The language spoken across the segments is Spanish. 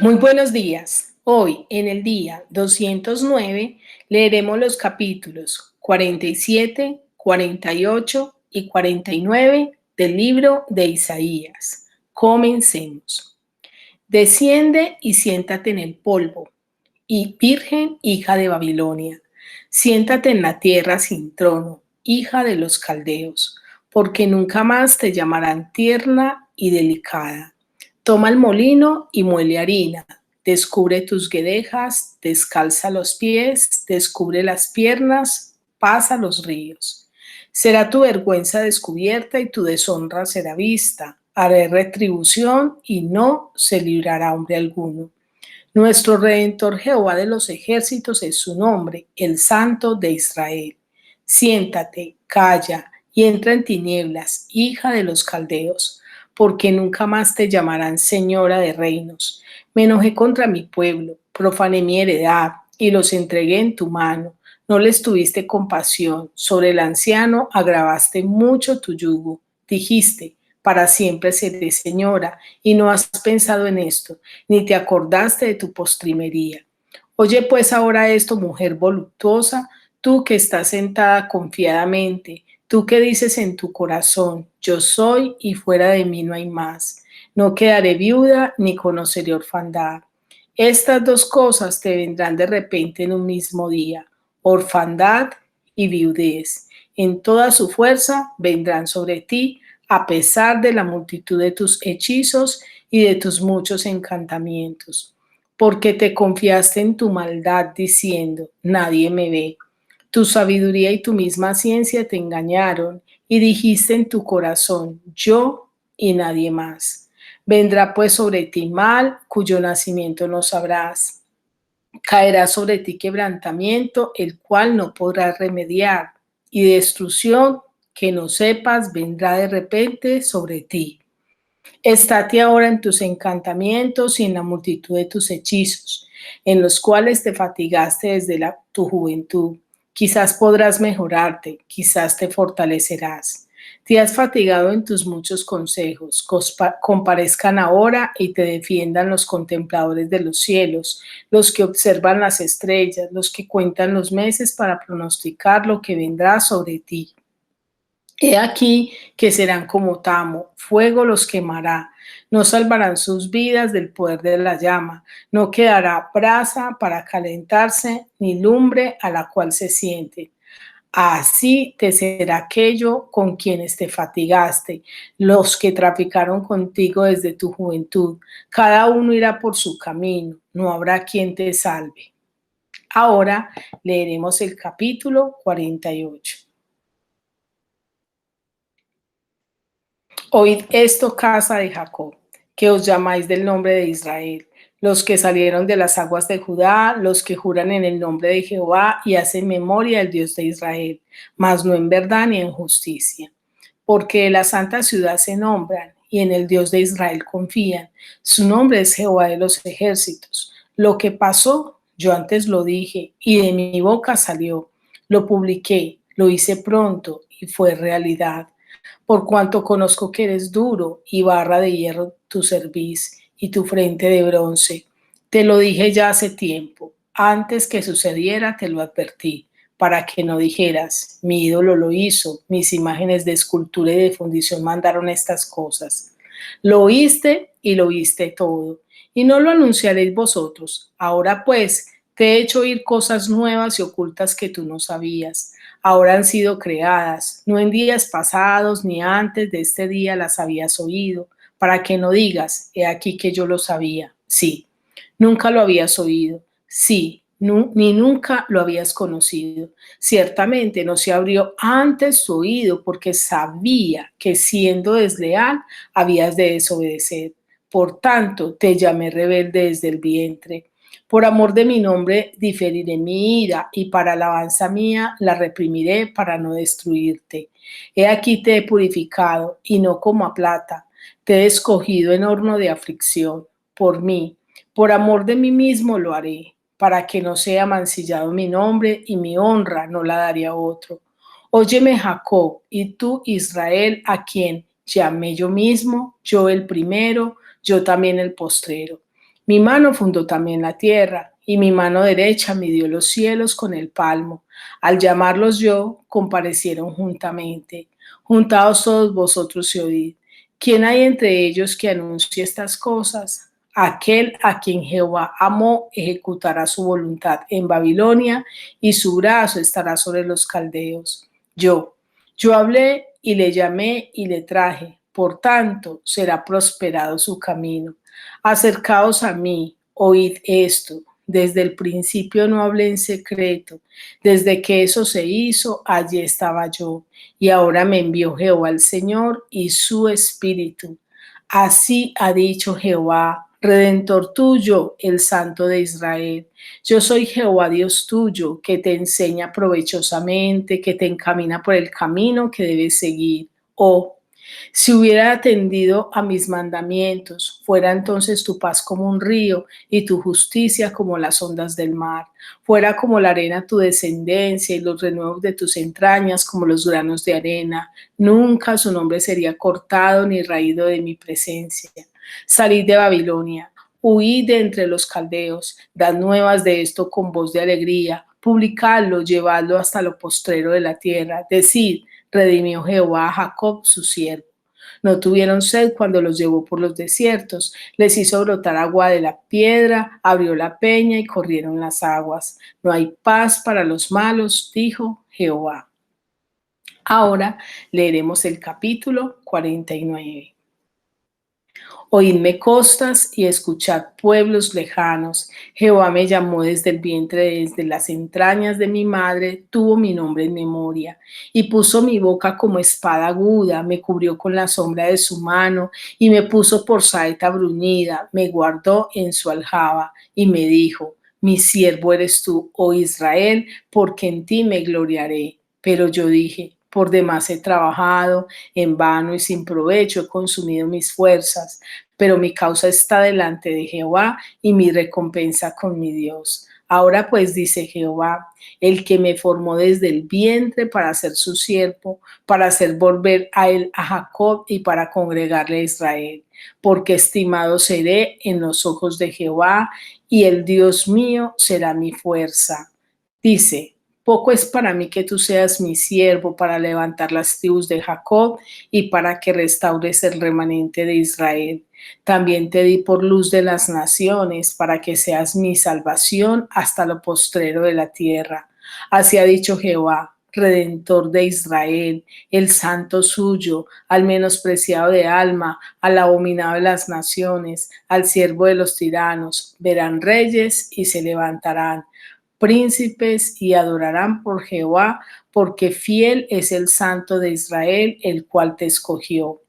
Muy buenos días. Hoy, en el día 209, leeremos los capítulos 47, 48 y 49 del libro de Isaías. Comencemos. Desciende y siéntate en el polvo, y virgen, hija de Babilonia. Siéntate en la tierra sin trono, hija de los caldeos, porque nunca más te llamarán tierna y delicada. Toma el molino y muele harina. Descubre tus guedejas, descalza los pies, descubre las piernas, pasa los ríos. Será tu vergüenza descubierta y tu deshonra será vista. Haré retribución y no se librará hombre alguno. Nuestro Redentor Jehová de los ejércitos es su nombre, el Santo de Israel. Siéntate, calla y entra en tinieblas, hija de los caldeos, porque nunca más te llamarán señora de reinos. Me enojé contra mi pueblo, profané mi heredad y los entregué en tu mano. No les tuviste compasión, sobre el anciano agravaste mucho tu yugo. Dijiste, para siempre seré señora, y no has pensado en esto, ni te acordaste de tu postrimería. Oye pues ahora esto, mujer voluptuosa, tú que estás sentada confiadamente, tú que dices en tu corazón, yo soy y fuera de mí no hay más. No quedaré viuda ni conoceré orfandad. Estas dos cosas te vendrán de repente en un mismo día, orfandad y viudez. En toda su fuerza vendrán sobre ti, a pesar de la multitud de tus hechizos y de tus muchos encantamientos, porque te confiaste en tu maldad diciendo, nadie me ve. Tu sabiduría y tu misma ciencia te engañaron y dijiste en tu corazón, yo y nadie más. Vendrá pues sobre ti mal, cuyo nacimiento no sabrás. Caerá sobre ti quebrantamiento, el cual no podrás remediar, y destrucción que no sepas vendrá de repente sobre ti. Estate ahora en tus encantamientos y en la multitud de tus hechizos, en los cuales te fatigaste desde tu juventud. Quizás podrás mejorarte, quizás te fortalecerás. Te has fatigado en tus muchos consejos. Comparezcan ahora y te defiendan los contempladores de los cielos, los que observan las estrellas, los que cuentan los meses para pronosticar lo que vendrá sobre ti. He aquí que serán como tamo, fuego los quemará, no salvarán sus vidas del poder de la llama, no quedará brasa para calentarse, ni lumbre a la cual se siente. Así te será aquello con quienes te fatigaste, los que traficaron contigo desde tu juventud. Cada uno irá por su camino, no habrá quien te salve. Ahora leeremos el capítulo 48. Oíd esto, casa de Jacob, que os llamáis del nombre de Israel, los que salieron de las aguas de Judá, los que juran en el nombre de Jehová y hacen memoria del Dios de Israel, mas no en verdad ni en justicia. Porque de la santa ciudad se nombran y en el Dios de Israel confían. Su nombre es Jehová de los ejércitos. Lo que pasó, yo antes lo dije y de mi boca salió. Lo publiqué, lo hice pronto y fue realidad. Por cuanto conozco que eres duro y barra de hierro tu cerviz y tu frente de bronce. Te lo dije ya hace tiempo, antes que sucediera te lo advertí, para que no dijeras, mi ídolo lo hizo, mis imágenes de escultura y de fundición mandaron estas cosas. Lo oíste y lo viste todo, y no lo anunciaréis vosotros. Ahora pues, te he hecho oír cosas nuevas y ocultas que tú no sabías. Ahora han sido creadas, no en días pasados ni antes de este día las habías oído, para que no digas, he aquí que yo lo sabía. Sí, nunca lo habías oído. Sí, ni nunca lo habías conocido. Ciertamente no se abrió antes tu oído porque sabía que siendo desleal habías de desobedecer. Por tanto, te llamé rebelde desde el vientre. Por amor de mi nombre diferiré mi ira y para alabanza mía la reprimiré para no destruirte. He aquí te he purificado y no como a plata. Te he escogido en horno de aflicción. Por mí, por amor de mí mismo lo haré, para que no sea mancillado mi nombre y mi honra no la daré a otro. Óyeme Jacob y tú Israel, a quien llamé yo mismo, yo el primero, yo también el postrero. Mi mano fundó también la tierra, y mi mano derecha midió los cielos con el palmo. Al llamarlos yo, comparecieron juntamente. Juntaos todos vosotros y oíd. ¿Quién hay entre ellos que anuncie estas cosas? Aquel a quien Jehová amó ejecutará su voluntad en Babilonia, y su brazo estará sobre los caldeos. Yo hablé y le llamé y le traje, por tanto será prosperado su camino. Acercaos a mí, oíd esto. Desde el principio no hablé en secreto. Desde que eso se hizo, allí estaba yo. Y ahora me envió Jehová el Señor y su Espíritu. Así ha dicho Jehová, Redentor tuyo, el Santo de Israel. Yo soy Jehová Dios tuyo, que te enseña provechosamente, que te encamina por el camino que debes seguir. Oh, si hubiera atendido a mis mandamientos, fuera entonces tu paz como un río y tu justicia como las ondas del mar. Fuera como la arena tu descendencia y los renuevos de tus entrañas como los granos de arena. Nunca su nombre sería cortado ni raído de mi presencia. Salid de Babilonia, huid de entre los caldeos, dad nuevas de esto con voz de alegría, publicadlo, llevadlo hasta lo postrero de la tierra. Decid, redimió Jehová a Jacob su siervo. No tuvieron sed cuando los llevó por los desiertos, les hizo brotar agua de la piedra, abrió la peña y corrieron las aguas. No hay paz para los malos, dijo Jehová. Ahora leeremos el capítulo 49. Oídme costas y escuchad pueblos lejanos. Jehová me llamó desde el vientre, desde las entrañas de mi madre, tuvo mi nombre en memoria. Y puso mi boca como espada aguda, me cubrió con la sombra de su mano y me puso por saeta bruñida, me guardó en su aljaba y me dijo, mi siervo eres tú, oh Israel, porque en ti me gloriaré. Pero yo dije, por demás he trabajado, en vano y sin provecho he consumido mis fuerzas, pero mi causa está delante de Jehová y mi recompensa con mi Dios. Ahora pues dice Jehová, el que me formó desde el vientre para ser su siervo, para hacer volver a él a Jacob y para congregarle a Israel, porque estimado seré en los ojos de Jehová y el Dios mío será mi fuerza. Dice, poco es para mí que tú seas mi siervo para levantar las tribus de Jacob y para que restaures el remanente de Israel. También te di por luz de las naciones para que seas mi salvación hasta lo postrero de la tierra. Así ha dicho Jehová, Redentor de Israel, el santo suyo, al menospreciado de alma, al abominado de las naciones, al siervo de los tiranos. Verán reyes y se levantarán príncipes y adorarán por Jehová, porque fiel es el Santo de Israel, el cual te escogió.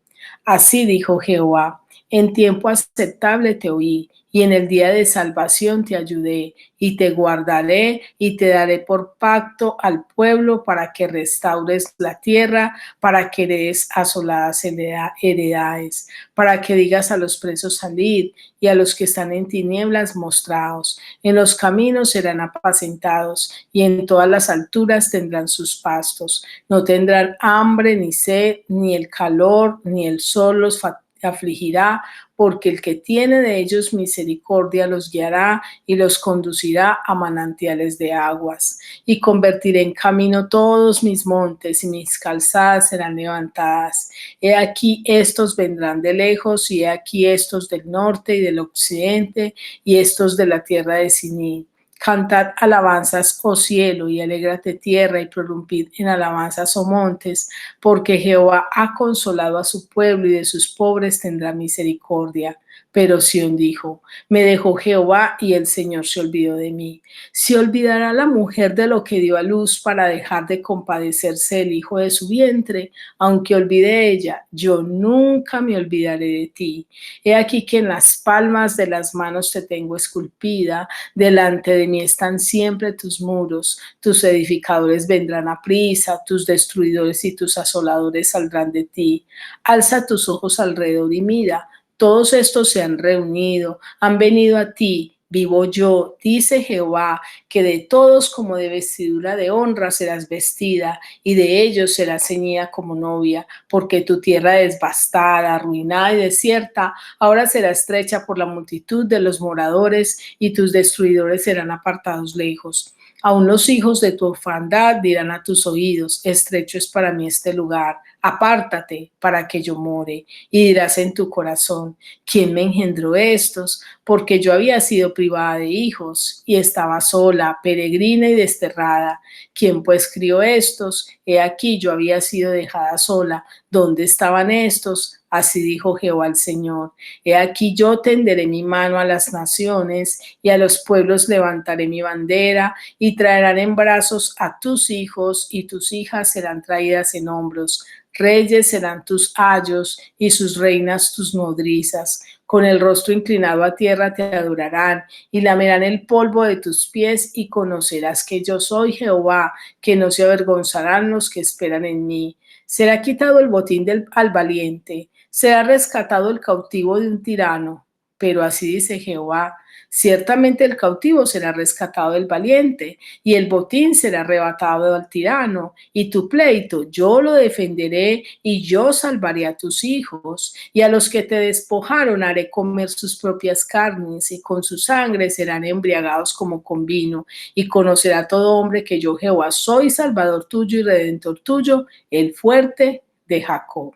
Así dijo Jehová, en tiempo aceptable te oí, y en el día de salvación te ayudé, y te guardaré, y te daré por pacto al pueblo para que restaures la tierra, para que heredes asoladas heredades, para que digas a los presos salid, y a los que están en tinieblas mostraos. En los caminos serán apacentados, y en todas las alturas tendrán sus pastos. No tendrán hambre ni sed, ni el calor, ni el sol los afligirá, porque el que tiene de ellos misericordia los guiará y los conducirá a manantiales de aguas. Y convertiré en camino todos mis montes y mis calzadas serán levantadas. He aquí estos vendrán de lejos y he aquí estos del norte y del occidente y estos de la tierra de Siní. Cantad alabanzas, oh cielo, y alégrate tierra, y prorrumpid en alabanzas, oh montes, porque Jehová ha consolado a su pueblo y de sus pobres tendrá misericordia. Pero Sión dijo, me dejó Jehová y el Señor se olvidó de mí. ¿Se olvidará la mujer de lo que dio a luz para dejar de compadecerse del hijo de su vientre? Aunque olvide ella, yo nunca me olvidaré de ti. He aquí que en las palmas de las manos te tengo esculpida, delante de mí están siempre tus muros, tus edificadores vendrán a prisa, tus destruidores y tus asoladores saldrán de ti. Alza tus ojos alrededor y mira, todos estos se han reunido, han venido a ti, Vivo yo, dice Jehová, que de todos como de vestidura de honra serás vestida, y de ellos serás ceñida como novia, porque tu tierra devastada, arruinada y desierta, ahora será estrecha por la multitud de los moradores, y tus destruidores serán apartados lejos. Aún los hijos de tu orfandad dirán a tus oídos, estrecho es para mí este lugar, apártate para que yo more. Y dirás en tu corazón, ¿quién me engendró estos? Porque yo había sido privada de hijos y estaba sola, peregrina y desterrada. ¿Quién pues crió estos? He aquí yo había sido dejada sola. ¿Dónde estaban estos? Así dijo Jehová el Señor. He aquí yo tenderé mi mano a las naciones y a los pueblos levantaré mi bandera y traerán en brazos a tus hijos y tus hijas serán traídas en hombros. Reyes serán tus ayos y sus reinas tus nodrizas. Con el rostro inclinado a tierra te adorarán y lamerán el polvo de tus pies y conocerás que yo soy Jehová, que no se avergonzarán los que esperan en mí. Será quitado el botín al valiente, será rescatado el cautivo de un tirano. Pero así dice Jehová, ciertamente el cautivo será rescatado del valiente y el botín será arrebatado al tirano y tu pleito yo lo defenderé y yo salvaré a tus hijos y a los que te despojaron haré comer sus propias carnes y con su sangre serán embriagados como con vino y conocerá todo hombre que yo Jehová soy salvador tuyo y redentor tuyo, el fuerte de Jacob.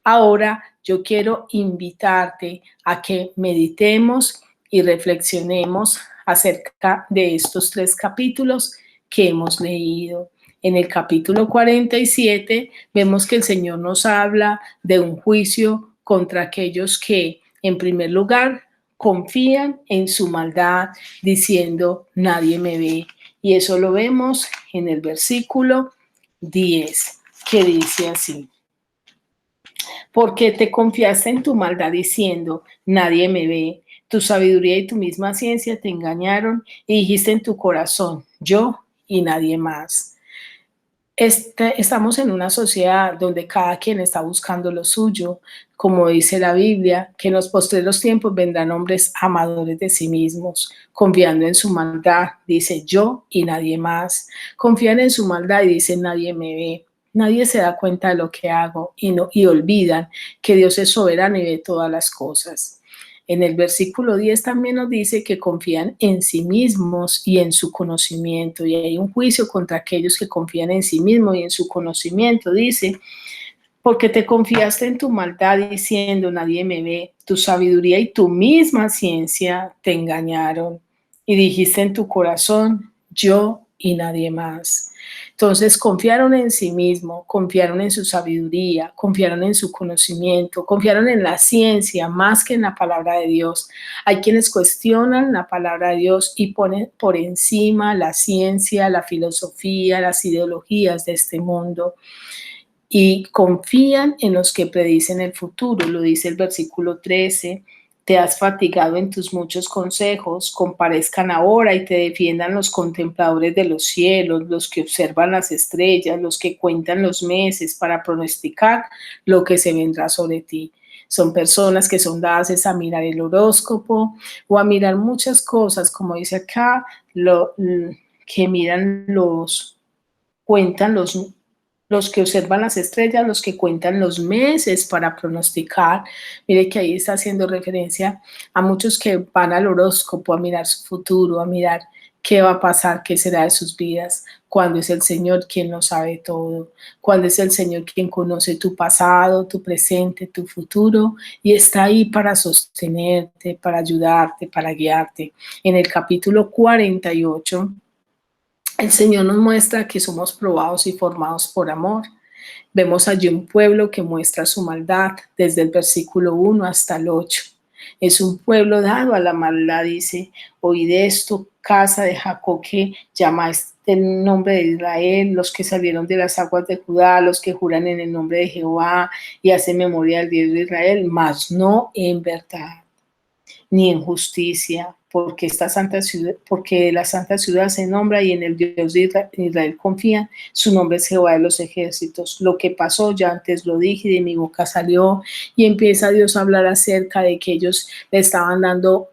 Ahora yo quiero invitarte a que meditemos y reflexionemos acerca de estos 3 capítulos que hemos leído. En el capítulo 47 vemos que el Señor nos habla de un juicio contra aquellos que, en primer lugar, confían en su maldad diciendo nadie me ve. Y eso lo vemos en el versículo 10, que dice así. Porque te confiaste en tu maldad diciendo, nadie me ve. Tu sabiduría y tu misma ciencia te engañaron y dijiste en tu corazón, yo y nadie más. Estamos en una sociedad donde cada quien está buscando lo suyo, como dice la Biblia, que en los postreros tiempos vendrán hombres amadores de sí mismos, confiando en su maldad, dice yo y nadie más. Confían en su maldad y dicen nadie me ve. Nadie se da cuenta de lo que hago y olvidan que Dios es soberano y ve todas las cosas. En el versículo 10 también nos dice que confían en sí mismos y en su conocimiento. Y hay un juicio contra aquellos que confían en sí mismos y en su conocimiento. Dice, porque te confiaste en tu maldad diciendo nadie me ve, tu sabiduría y tu misma ciencia te engañaron. Y dijiste en tu corazón, yo y nadie más. Entonces confiaron en sí mismo, confiaron en su sabiduría, confiaron en su conocimiento, confiaron en la ciencia más que en la palabra de Dios. Hay quienes cuestionan la palabra de Dios y ponen por encima la ciencia, la filosofía, las ideologías de este mundo y confían en los que predicen el futuro. Lo dice el versículo 13. Te has fatigado en tus muchos consejos, comparezcan ahora y te defiendan los contempladores de los cielos, los que observan las estrellas, los que cuentan los meses para pronosticar lo que se vendrá sobre ti. Son personas que son dadas a mirar el horóscopo o a mirar muchas cosas, como dice acá, que miran cuentan los que observan las estrellas, los que cuentan los meses para pronosticar. Mire que ahí está haciendo referencia a muchos que van al horóscopo a mirar su futuro, a mirar qué va a pasar, qué será de sus vidas, cuando es el Señor quien lo sabe todo, cuando es el Señor quien conoce tu pasado, tu presente, tu futuro y está ahí para sostenerte, para ayudarte, para guiarte. En el capítulo 48, el Señor nos muestra que somos probados y formados por amor. Vemos allí un pueblo que muestra su maldad desde el versículo 1 hasta el 8. Es un pueblo dado a la maldad, dice, oíd esto, casa de Jacob, que llamáis el nombre de Israel, los que salieron de las aguas de Judá, los que juran en el nombre de Jehová y hacen memoria del Dios de Israel, mas no en verdad ni en justicia, porque la santa ciudad se nombra y en el Dios de Israel confían, su nombre es Jehová de los ejércitos. Lo que pasó ya antes lo dije y de mi boca salió, y empieza Dios a hablar acerca de que ellos le estaban dando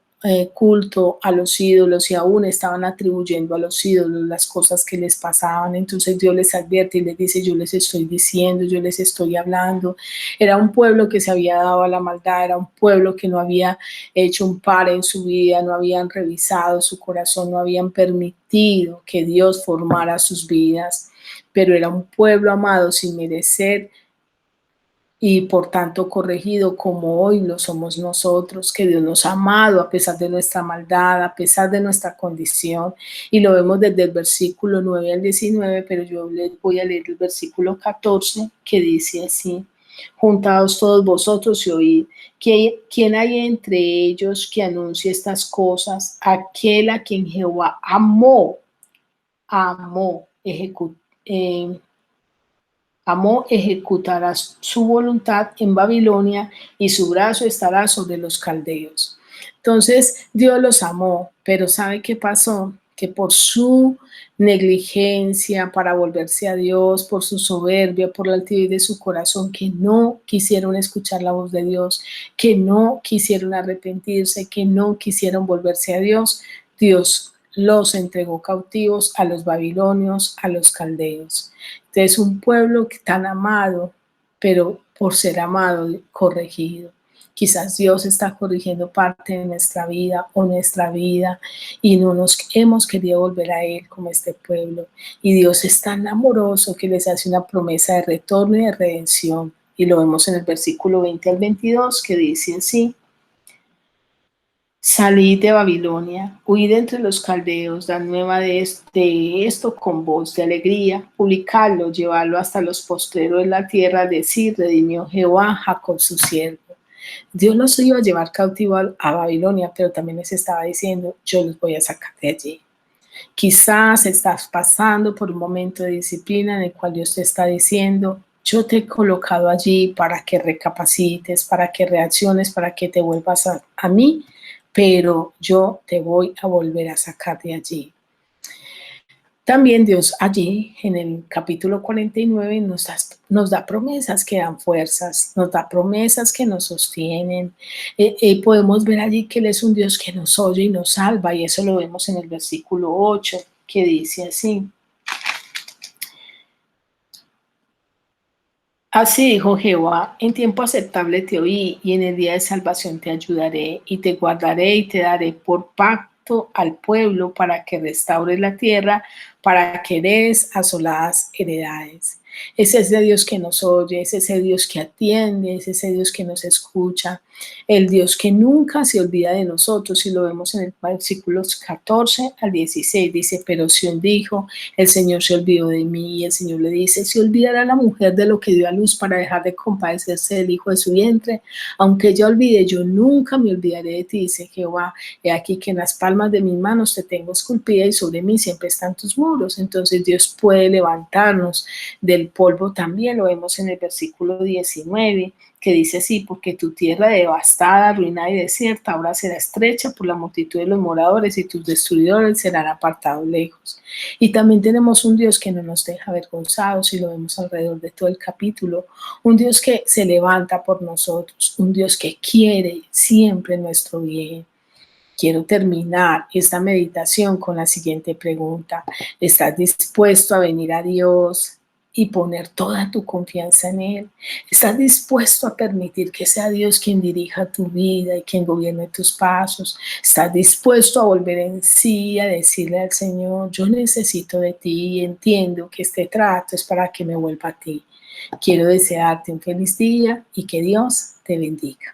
culto a los ídolos y aún estaban atribuyendo a los ídolos las cosas que les pasaban. Entonces Dios les advierte y les dice, yo les estoy diciendo, yo les estoy hablando. Era un pueblo que se había dado a la maldad, era un pueblo que no había hecho un par en su vida, no habían revisado su corazón, no habían permitido que Dios formara sus vidas, pero era un pueblo amado sin merecer y por tanto corregido como hoy lo somos nosotros, que Dios nos ha amado a pesar de nuestra maldad, a pesar de nuestra condición, y lo vemos desde el versículo 9 al 19, pero yo les voy a leer el versículo 14, que dice así: juntaos todos vosotros y oíd, ¿quién hay entre ellos que anuncie estas cosas? Aquel a quien Jehová ejecutó, amó ejecutará su voluntad en Babilonia y su brazo estará sobre los caldeos. Entonces Dios los amó, pero ¿sabe qué pasó? Que por su negligencia para volverse a Dios, por su soberbia, por la altivez de su corazón, que no quisieron escuchar la voz de Dios, que no quisieron arrepentirse, que no quisieron volverse a Dios, Dios los entregó cautivos a los babilonios, a los caldeos. Entonces, un pueblo tan amado, pero por ser amado, corregido. Quizás Dios está corrigiendo parte de nuestra vida o nuestra vida y no nos hemos querido volver a Él como este pueblo. Y Dios es tan amoroso que les hace una promesa de retorno y de redención. Y lo vemos en el versículo 20 al 22, que dice así: salid de Babilonia, huid entre los caldeos, dad nueva de esto con voz de alegría, publicadlo, llevadlo hasta los postreros de la tierra, decir, redimió Jehová Jacob su siervo. Dios los iba a llevar cautivo a Babilonia, pero también les estaba diciendo, yo los voy a sacar de allí. Quizás estás pasando por un momento de disciplina en el cual Dios te está diciendo, yo te he colocado allí para que recapacites, para que reacciones, para que te vuelvas a mí, pero yo te voy a volver a sacar de allí. También Dios allí en el capítulo 49 nos da promesas que dan fuerzas, nos da promesas que nos sostienen. Podemos ver allí que Él es un Dios que nos oye y nos salva, y eso lo vemos en el versículo 8, que dice así: así dijo Jehová, en tiempo aceptable te oí, y en el día de salvación te ayudaré, y te guardaré y te daré por pacto al pueblo para que restaures la tierra, para que heredes asoladas heredades. Es ese Dios que nos oye, es ese Dios que atiende, es ese Dios que nos escucha, el Dios que nunca se olvida de nosotros, y lo vemos en el versículo 14 al 16, dice, pero Sión dijo, el Señor se olvidó de mí, y el Señor le dice, ¿se olvidará la mujer de lo que dio a luz para dejar de compadecerse del hijo de su vientre? Aunque ella olvide, yo nunca me olvidaré de ti, dice Jehová. He aquí que en las palmas de mis manos te tengo esculpida y sobre mí siempre están tus muros. Entonces Dios puede levantarnos del polvo también, lo vemos en el versículo 19, que dice así, porque tu tierra devastada, arruinada y desierta ahora será estrecha por la multitud de los moradores y tus destruidores serán apartados lejos. Y también tenemos un Dios que no nos deja avergonzados, y lo vemos alrededor de todo el capítulo, un Dios que se levanta por nosotros, un Dios que quiere siempre nuestro bien. Quiero terminar esta meditación con la siguiente pregunta: ¿estás dispuesto a venir a Dios y poner toda tu confianza en Él? ¿Estás dispuesto a permitir que sea Dios quien dirija tu vida y quien gobierne tus pasos? ¿Estás dispuesto a volver en sí, a decirle al Señor, yo necesito de ti y entiendo que este trato es para que me vuelva a ti? Quiero desearte un feliz día y que Dios te bendiga.